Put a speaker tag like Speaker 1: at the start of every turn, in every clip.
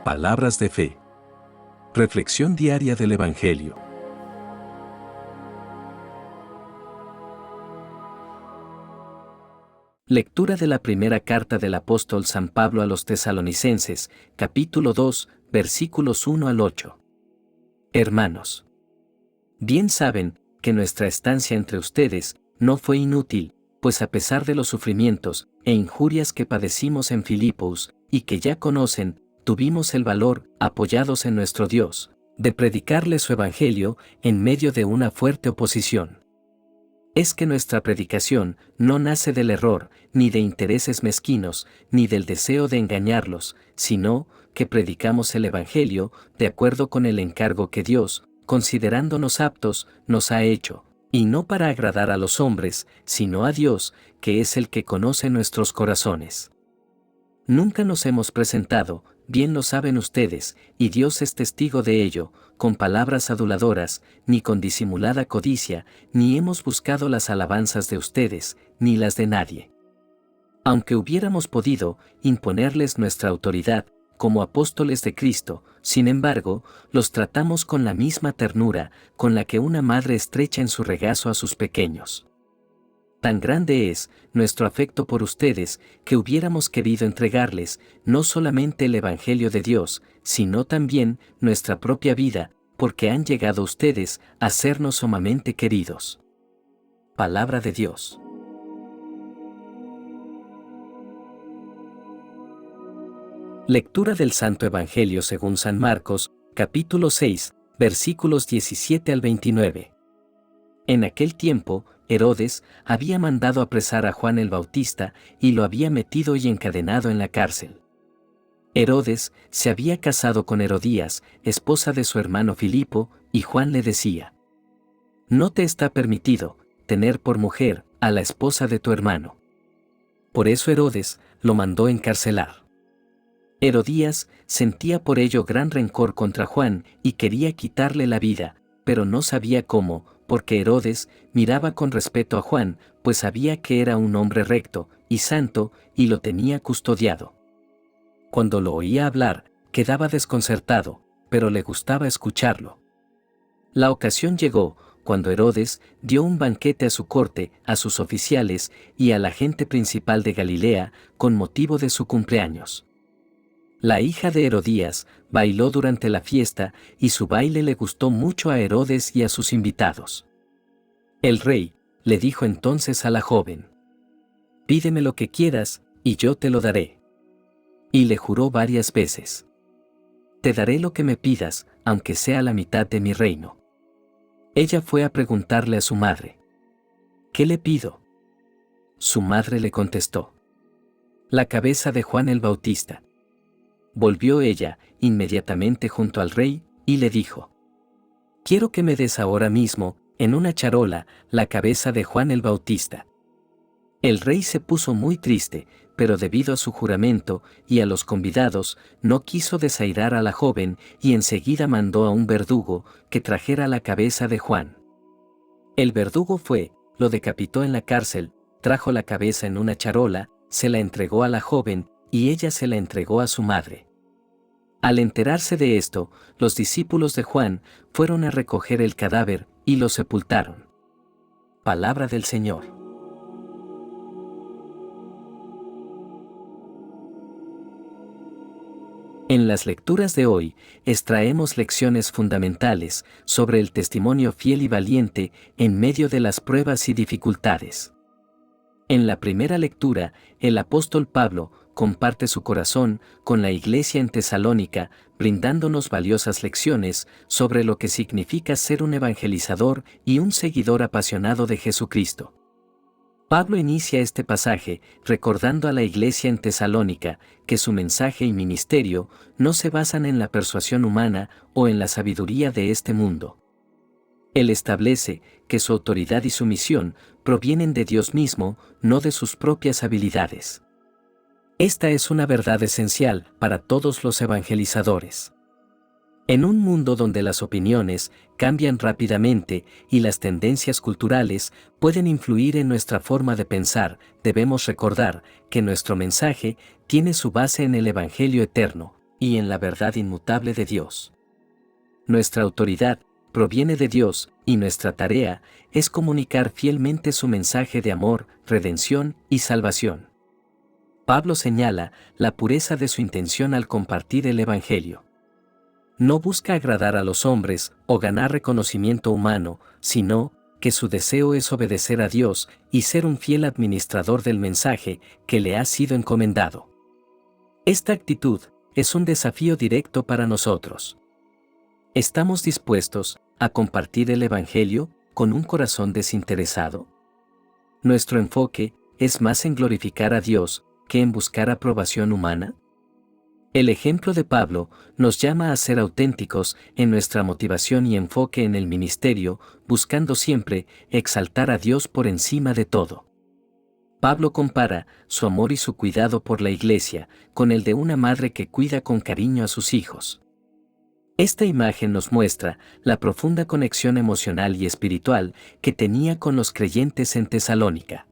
Speaker 1: Palabras de fe. Reflexión diaria del Evangelio.
Speaker 2: Lectura de la primera carta del apóstol San Pablo a los Tesalonicenses, capítulo 2, versículos 1 al 8. Hermanos, bien saben que nuestra estancia entre ustedes no fue inútil, pues a pesar de los sufrimientos e injurias que padecimos en Filipos, y que ya conocen, tuvimos el valor, apoyados en nuestro Dios, de predicarles su evangelio en medio de una fuerte oposición. Es que nuestra predicación no nace del error, ni de intereses mezquinos, ni del deseo de engañarlos, sino que predicamos el evangelio de acuerdo con el encargo que Dios, considerándonos aptos, nos ha hecho, y no para agradar a los hombres, sino a Dios, que es el que conoce nuestros corazones. Nunca nos hemos presentado, bien lo saben ustedes, y Dios es testigo de ello, con palabras aduladoras, ni con disimulada codicia, ni hemos buscado las alabanzas de ustedes, ni las de nadie. Aunque hubiéramos podido imponerles nuestra autoridad, como apóstoles de Cristo, sin embargo, los tratamos con la misma ternura con la que una madre estrecha en su regazo a sus pequeños. Tan grande es nuestro afecto por ustedes que hubiéramos querido entregarles no solamente el Evangelio de Dios, sino también nuestra propia vida, porque han llegado ustedes a sernos sumamente queridos. Palabra de Dios. Lectura del Santo Evangelio según San Marcos, capítulo 6, versículos 17 al 29. En aquel tiempo, Herodes había mandado apresar a Juan el Bautista y lo había metido y encadenado en la cárcel. Herodes se había casado con Herodías, esposa de su hermano Filipo, y Juan le decía: «No te está permitido tener por mujer a la esposa de tu hermano». Por eso Herodes lo mandó encarcelar. Herodías sentía por ello gran rencor contra Juan y quería quitarle la vida, pero no sabía cómo, porque Herodes miraba con respeto a Juan, pues sabía que era un hombre recto y santo, y lo tenía custodiado. Cuando lo oía hablar, quedaba desconcertado, pero le gustaba escucharlo. La ocasión llegó cuando Herodes dio un banquete a su corte, a sus oficiales y a la gente principal de Galilea, con motivo de su cumpleaños. La hija de Herodías bailó durante la fiesta y su baile le gustó mucho a Herodes y a sus invitados. El rey le dijo entonces a la joven: «Pídeme lo que quieras y yo te lo daré». Y le juró varias veces: «Te daré lo que me pidas, aunque sea la mitad de mi reino». Ella fue a preguntarle a su madre: «¿Qué le pido?». Su madre le contestó: «La cabeza de Juan el Bautista». Volvió ella inmediatamente junto al rey y le dijo: «Quiero que me des ahora mismo, en una charola, la cabeza de Juan el Bautista». El rey se puso muy triste, pero debido a su juramento y a los convidados, no quiso desairar a la joven y enseguida mandó a un verdugo que trajera la cabeza de Juan. El verdugo fue, lo decapitó en la cárcel, trajo la cabeza en una charola, se la entregó a la joven y ella se la entregó a su madre. Al enterarse de esto, los discípulos de Juan fueron a recoger el cadáver y lo sepultaron. Palabra del Señor. En las lecturas de hoy, extraemos lecciones fundamentales sobre el testimonio fiel y valiente en medio de las pruebas y dificultades. En la primera lectura, el apóstol Pablo comparte su corazón con la iglesia en Tesalónica, brindándonos valiosas lecciones sobre lo que significa ser un evangelizador y un seguidor apasionado de Jesucristo. Pablo inicia este pasaje recordando a la iglesia en Tesalónica que su mensaje y ministerio no se basan en la persuasión humana o en la sabiduría de este mundo. Él establece que su autoridad y su misión provienen de Dios mismo, no de sus propias habilidades. Esta es una verdad esencial para todos los evangelizadores. En un mundo donde las opiniones cambian rápidamente y las tendencias culturales pueden influir en nuestra forma de pensar, debemos recordar que nuestro mensaje tiene su base en el Evangelio eterno, y en la verdad inmutable de Dios. Nuestra autoridad proviene de Dios, y nuestra tarea es comunicar fielmente su mensaje de amor, redención y salvación. Pablo señala la pureza de su intención al compartir el Evangelio. No busca agradar a los hombres o ganar reconocimiento humano, sino que su deseo es obedecer a Dios y ser un fiel administrador del mensaje que le ha sido encomendado. Esta actitud es un desafío directo para nosotros. ¿Estamos dispuestos a compartir el Evangelio con un corazón desinteresado? ¿Nuestro enfoque es más en glorificar a Dios que en buscar aprobación humana? El ejemplo de Pablo nos llama a ser auténticos en nuestra motivación y enfoque en el ministerio, buscando siempre exaltar a Dios por encima de todo. Pablo compara su amor y su cuidado por la iglesia con el de una madre que cuida con cariño a sus hijos. Esta imagen nos muestra la profunda conexión emocional y espiritual que tenía con los creyentes en Tesalónica.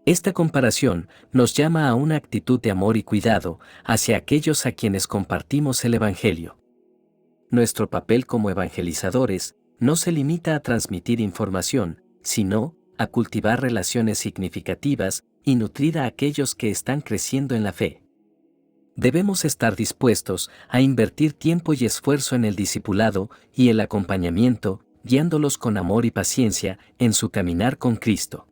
Speaker 2: Esta comparación nos llama a una actitud de amor y cuidado hacia aquellos a quienes compartimos el Evangelio. Nuestro papel como evangelizadores no se limita a transmitir información, sino a cultivar relaciones significativas y nutrir a aquellos que están creciendo en la fe. Debemos estar dispuestos a invertir tiempo y esfuerzo en el discipulado y el acompañamiento, guiándolos con amor y paciencia en su caminar con Cristo.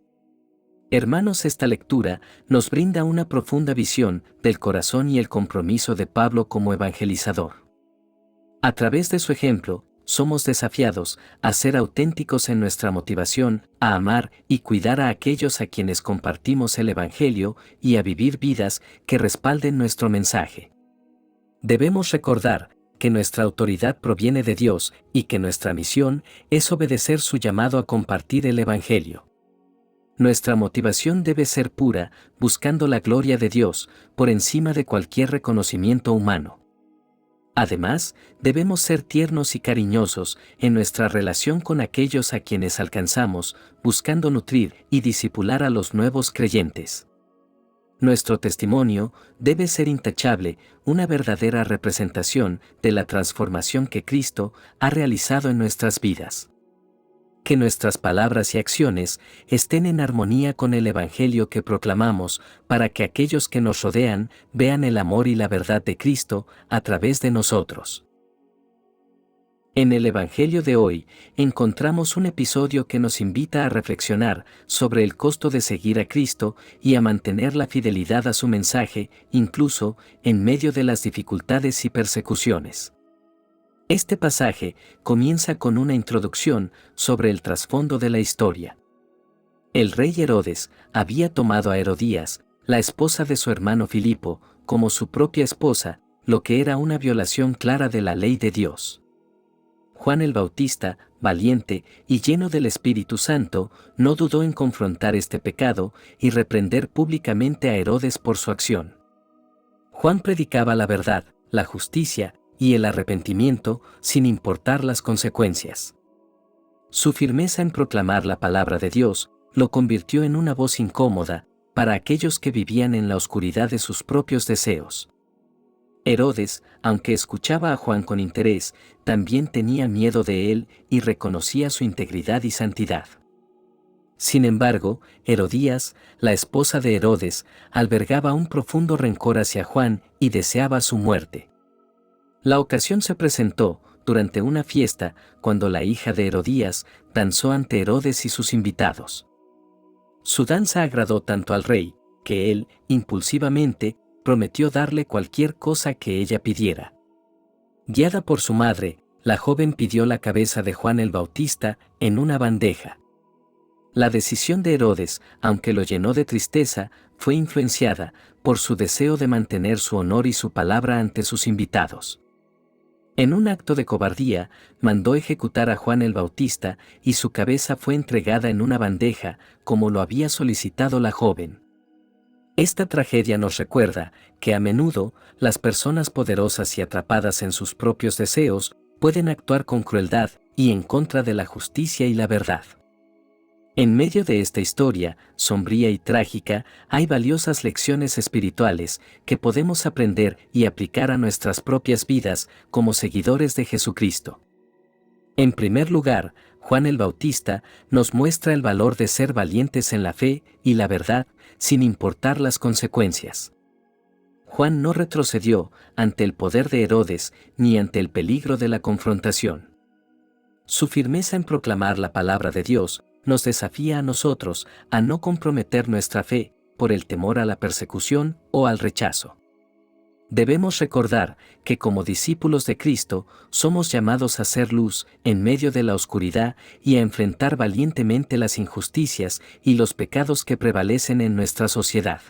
Speaker 2: Hermanos, esta lectura nos brinda una profunda visión del corazón y el compromiso de Pablo como evangelizador. A través de su ejemplo, somos desafiados a ser auténticos en nuestra motivación, a amar y cuidar a aquellos a quienes compartimos el Evangelio y a vivir vidas que respalden nuestro mensaje. Debemos recordar que nuestra autoridad proviene de Dios y que nuestra misión es obedecer su llamado a compartir el Evangelio. Nuestra motivación debe ser pura, buscando la gloria de Dios por encima de cualquier reconocimiento humano. Además, debemos ser tiernos y cariñosos en nuestra relación con aquellos a quienes alcanzamos, buscando nutrir y discipular a los nuevos creyentes. Nuestro testimonio debe ser intachable, una verdadera representación de la transformación que Cristo ha realizado en nuestras vidas. Que nuestras palabras y acciones estén en armonía con el Evangelio que proclamamos, para que aquellos que nos rodean vean el amor y la verdad de Cristo a través de nosotros. En el Evangelio de hoy, encontramos un episodio que nos invita a reflexionar sobre el costo de seguir a Cristo y a mantener la fidelidad a su mensaje, incluso en medio de las dificultades y persecuciones. Este pasaje comienza con una introducción sobre el trasfondo de la historia. El rey Herodes había tomado a Herodías, la esposa de su hermano Filipo, como su propia esposa, lo que era una violación clara de la ley de Dios. Juan el Bautista, valiente y lleno del Espíritu Santo, no dudó en confrontar este pecado y reprender públicamente a Herodes por su acción. Juan predicaba la verdad, la justicia y el arrepentimiento sin importar las consecuencias. Su firmeza en proclamar la palabra de Dios lo convirtió en una voz incómoda para aquellos que vivían en la oscuridad de sus propios deseos. Herodes, aunque escuchaba a Juan con interés, también tenía miedo de él y reconocía su integridad y santidad. Sin embargo, Herodías, la esposa de Herodes, albergaba un profundo rencor hacia Juan y deseaba su muerte. La ocasión se presentó durante una fiesta cuando la hija de Herodías danzó ante Herodes y sus invitados. Su danza agradó tanto al rey, que él, impulsivamente, prometió darle cualquier cosa que ella pidiera. Guiada por su madre, la joven pidió la cabeza de Juan el Bautista en una bandeja. La decisión de Herodes, aunque lo llenó de tristeza, fue influenciada por su deseo de mantener su honor y su palabra ante sus invitados. En un acto de cobardía, mandó ejecutar a Juan el Bautista y su cabeza fue entregada en una bandeja, como lo había solicitado la joven. Esta tragedia nos recuerda que a menudo las personas poderosas y atrapadas en sus propios deseos pueden actuar con crueldad y en contra de la justicia y la verdad. En medio de esta historia, sombría y trágica, hay valiosas lecciones espirituales que podemos aprender y aplicar a nuestras propias vidas como seguidores de Jesucristo. En primer lugar, Juan el Bautista nos muestra el valor de ser valientes en la fe y la verdad, sin importar las consecuencias. Juan no retrocedió ante el poder de Herodes ni ante el peligro de la confrontación. Su firmeza en proclamar la palabra de Dios nos desafía a nosotros a no comprometer nuestra fe por el temor a la persecución o al rechazo. Debemos recordar que como discípulos de Cristo somos llamados a ser luz en medio de la oscuridad y a enfrentar valientemente las injusticias y los pecados que prevalecen en nuestra sociedad.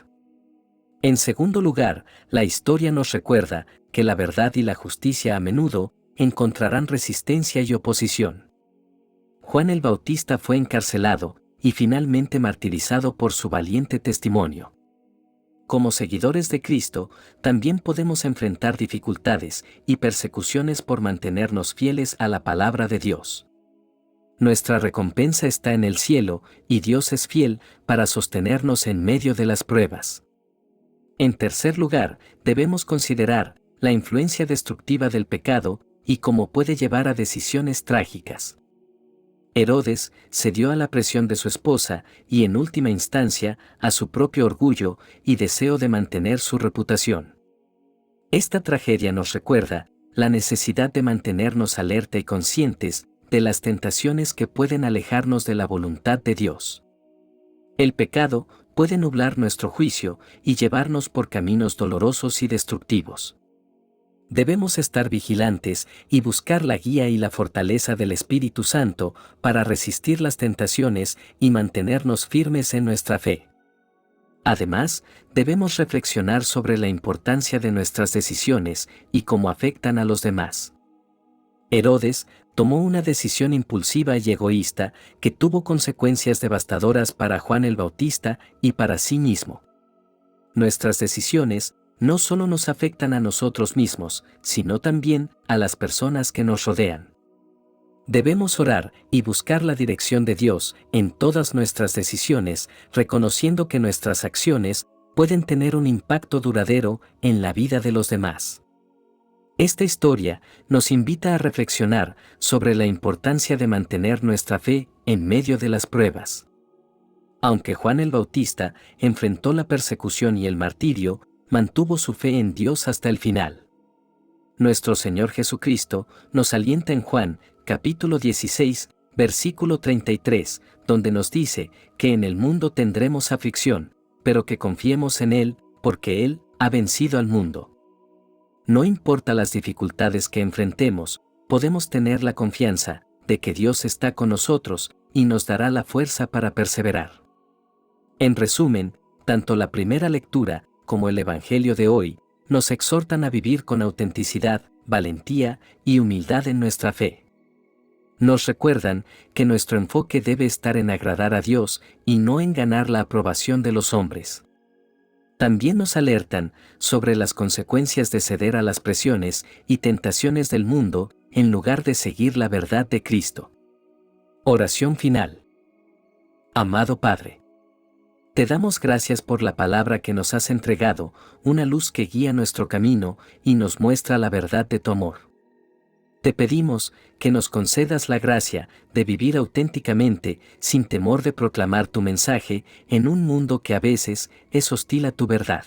Speaker 2: En segundo lugar, la historia nos recuerda que la verdad y la justicia a menudo encontrarán resistencia y oposición. Juan el Bautista fue encarcelado y finalmente martirizado por su valiente testimonio. Como seguidores de Cristo, también podemos enfrentar dificultades y persecuciones por mantenernos fieles a la palabra de Dios. Nuestra recompensa está en el cielo y Dios es fiel para sostenernos en medio de las pruebas. En tercer lugar, debemos considerar la influencia destructiva del pecado y cómo puede llevar a decisiones trágicas. Herodes cedió a la presión de su esposa y en última instancia a su propio orgullo y deseo de mantener su reputación. Esta tragedia nos recuerda la necesidad de mantenernos alerta y conscientes de las tentaciones que pueden alejarnos de la voluntad de Dios. El pecado puede nublar nuestro juicio y llevarnos por caminos dolorosos y destructivos. Debemos estar vigilantes y buscar la guía y la fortaleza del Espíritu Santo para resistir las tentaciones y mantenernos firmes en nuestra fe. Además, debemos reflexionar sobre la importancia de nuestras decisiones y cómo afectan a los demás. Herodes tomó una decisión impulsiva y egoísta que tuvo consecuencias devastadoras para Juan el Bautista y para sí mismo. Nuestras decisiones no solo nos afectan a nosotros mismos, sino también a las personas que nos rodean. Debemos orar y buscar la dirección de Dios en todas nuestras decisiones, reconociendo que nuestras acciones pueden tener un impacto duradero en la vida de los demás. Esta historia nos invita a reflexionar sobre la importancia de mantener nuestra fe en medio de las pruebas. Aunque Juan el Bautista enfrentó la persecución y el martirio, mantuvo su fe en Dios hasta el final. Nuestro Señor Jesucristo nos alienta en Juan, capítulo 16, versículo 33, donde nos dice que en el mundo tendremos aflicción, pero que confiemos en Él, porque Él ha vencido al mundo. No importa las dificultades que enfrentemos, podemos tener la confianza de que Dios está con nosotros y nos dará la fuerza para perseverar. En resumen, tanto la primera lectura como el Evangelio de hoy, nos exhortan a vivir con autenticidad, valentía y humildad en nuestra fe. Nos recuerdan que nuestro enfoque debe estar en agradar a Dios y no en ganar la aprobación de los hombres. También nos alertan sobre las consecuencias de ceder a las presiones y tentaciones del mundo en lugar de seguir la verdad de Cristo. Oración final. Amado Padre, te damos gracias por la palabra que nos has entregado, una luz que guía nuestro camino y nos muestra la verdad de tu amor. Te pedimos que nos concedas la gracia de vivir auténticamente sin temor de proclamar tu mensaje en un mundo que a veces es hostil a tu verdad.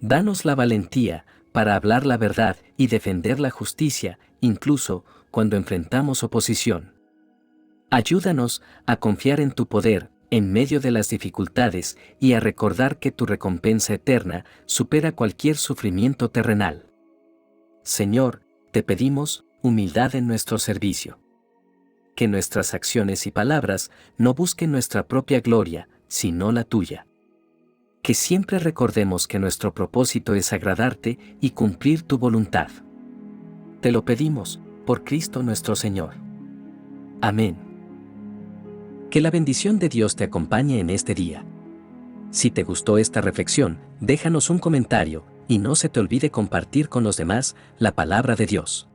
Speaker 2: Danos la valentía para hablar la verdad y defender la justicia, incluso cuando enfrentamos oposición. Ayúdanos a confiar en tu poder en medio de las dificultades y a recordar que tu recompensa eterna supera cualquier sufrimiento terrenal. Señor, te pedimos humildad en nuestro servicio. Que nuestras acciones y palabras no busquen nuestra propia gloria, sino la tuya. Que siempre recordemos que nuestro propósito es agradarte y cumplir tu voluntad. Te lo pedimos, por Cristo nuestro Señor. Amén. Que la bendición de Dios te acompañe en este día. Si te gustó esta reflexión, déjanos un comentario y no se te olvide compartir con los demás la palabra de Dios.